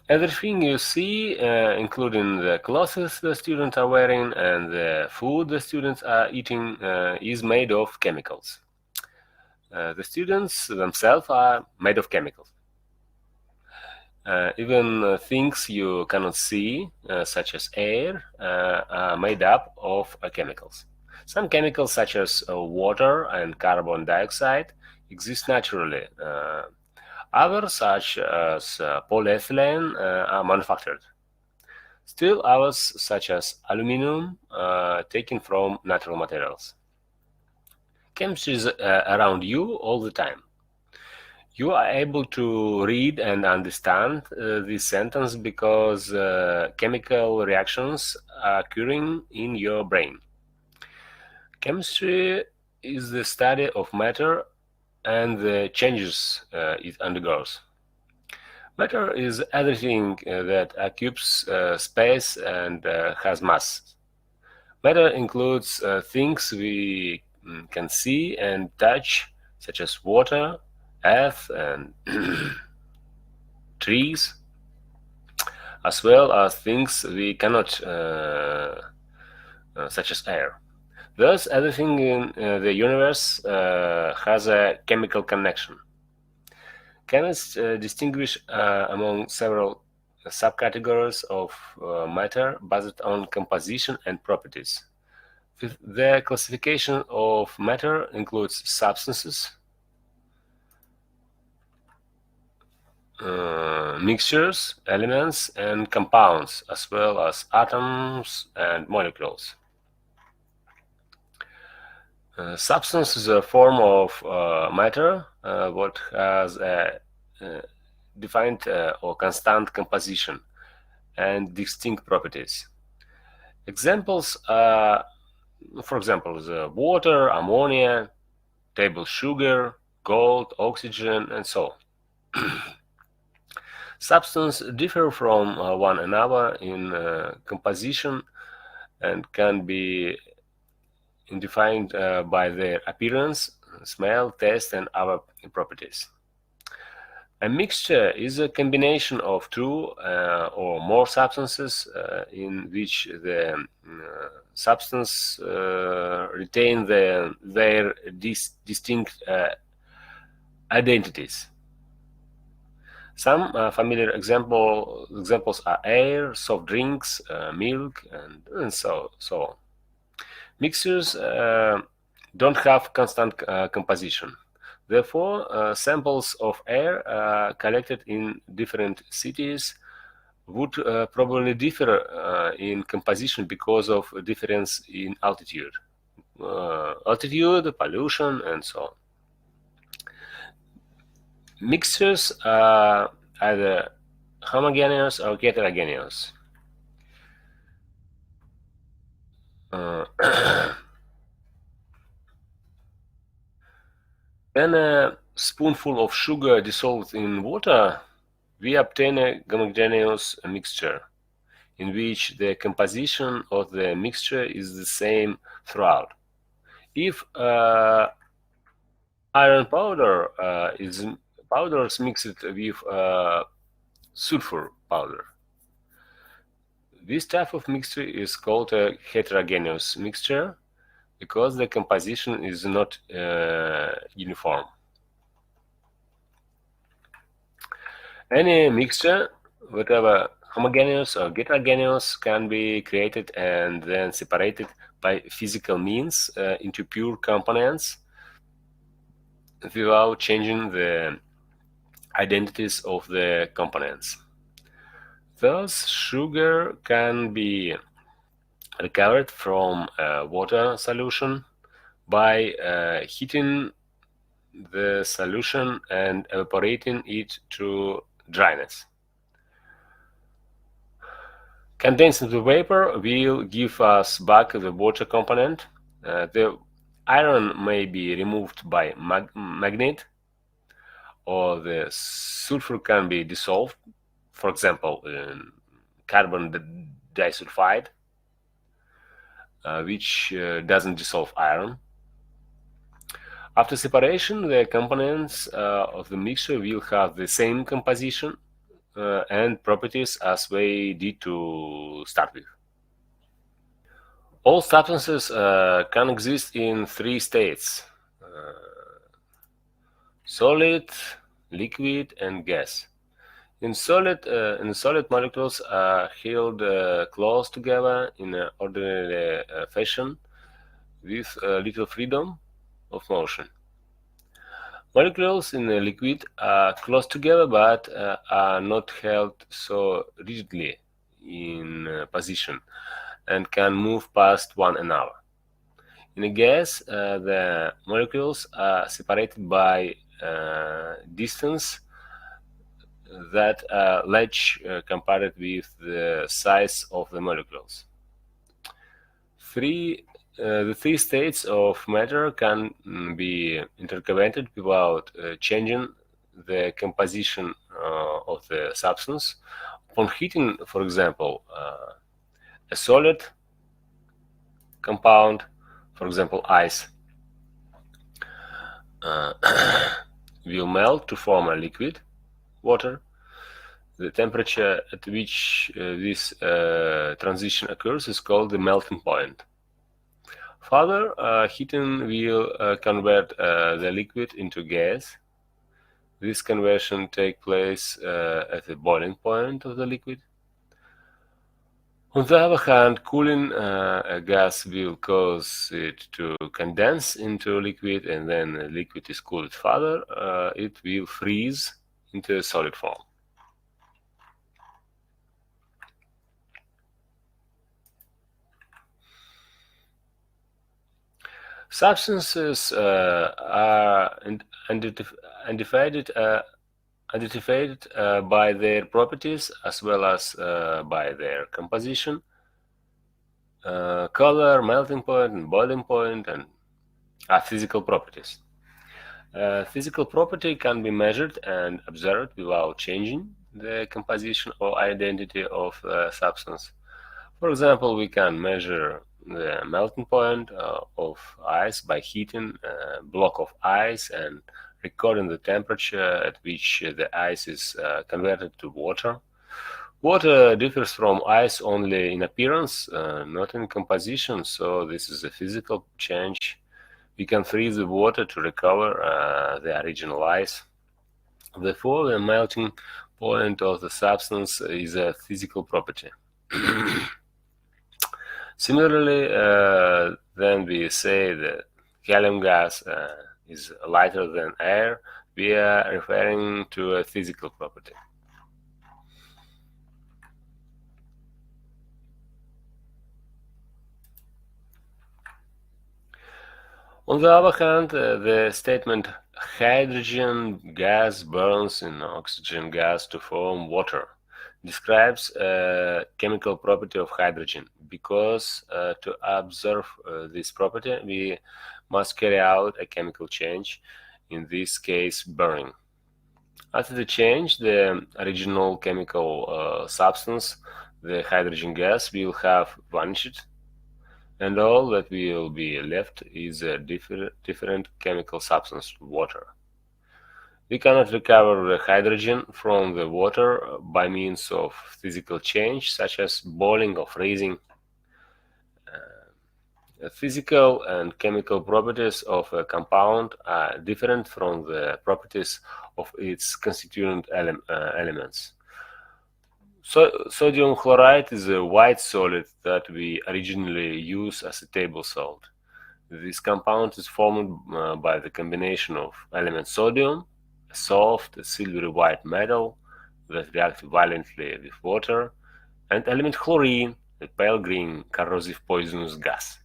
Everything you see, including the clothes the students are wearing and the food the students are eating, is made of chemicals. The students themselves are made of chemicals. Even things you cannot see, such as air, are made up of chemicals. Some chemicals, such as water and carbon dioxide, exist naturally. Others, such as polyethylene, are manufactured. Still others, such as aluminum, taken from natural materials. Chemistry is around you all the time. You are able to read and understand this sentence because chemical reactions are occurring in your brain. Chemistry is the study of matter and the changes it undergoes. Matter is everything that occupies space and has mass. Matter includes things we can see and touch, such as water, earth, and trees, as well as things we cannot, such as air. Thus, everything in the universe has a chemical connection. Chemists distinguish among several subcategories of matter based on composition and properties. The classification of matter includes substances, mixtures, elements, and compounds, as well as atoms and molecules. Substance is a form of matter what has a defined or constant composition and distinct properties. Examples are, for example, the water, ammonia, table sugar, gold, oxygen, and so on. Substances differ from one another in composition and can be defined by their appearance, smell, taste, and other properties. A mixture is a combination of two or more substances in which the substance retain their distinct identities. Some familiar examples are air, soft drinks, milk, and so on. Mixtures don't have constant composition. Therefore, samples of air collected in different cities would probably differ in composition because of a difference in altitude, pollution, and so on. Mixtures are either homogeneous or heterogeneous. When a spoonful of sugar dissolved in water, we obtain a homogeneous mixture, in which the composition of the mixture is the same throughout. If iron powder is mixed with sulfur powder, this type of mixture is called a heterogeneous mixture because the composition is not uniform. Any mixture, whatever homogeneous or heterogeneous, can be created and then separated by physical means into pure components without changing the identities of the components. Thus, sugar can be recovered from a water solution by heating the solution and evaporating it to dryness. Condensing the vapor will give us back the water component. The iron may be removed by magnet, or the sulfur can be dissolved, for example, in carbon disulfide, which doesn't dissolve iron. After separation, the components of the mixture will have the same composition, and properties as they did to start with. All substances can exist in three states: solid, liquid, and gas. In solid molecules are held close together in an ordinary fashion with little freedom of motion. Molecules in a liquid are close together but are not held so rigidly in position and can move past one another. In a gas, the molecules are separated by distance that are large compared with the size of the molecules. The three states of matter can be interconnected without changing the composition of the substance. Upon heating, for example, a solid compound, for example, ice, will melt to form a liquid, water. The temperature at which this transition occurs is called the melting point. Further, heating will convert the liquid into gas. This conversion takes place at the boiling point of the liquid. On the other hand, cooling a gas will cause it to condense into a liquid, and then the liquid is cooled further. It will freeze into a solid form. Substances are identified by their properties as well as by their composition, color, melting point, and boiling point, and physical properties. Physical property can be measured and observed without changing the composition or identity of the substance. For example, we can measure the melting point of ice by heating a block of ice and recording the temperature at which the ice is converted to water. Water differs from ice only in appearance, not in composition, so this is a physical change. We can freeze the water to recover the original ice. Therefore, the melting point of the substance is a physical property. Similarly, when we say that helium gas is lighter than air, we are referring to a physical property. On the other hand, the statement hydrogen gas burns in oxygen gas to form water describes a chemical property of hydrogen. Because to observe this property, we must carry out a chemical change, in this case burning. After the change, the original chemical substance, the hydrogen gas, will have vanished, and all that will be left is a different chemical substance, water. We cannot recover the hydrogen from the water by means of physical change, such as boiling or freezing. The physical and chemical properties of a compound are different from the properties of its constituent elements. Sodium chloride is a white solid that we originally use as a table salt. This compound is formed by the combination of element sodium, a soft, silvery white metal that reacts violently with water, and element chlorine, a pale green, corrosive, poisonous gas.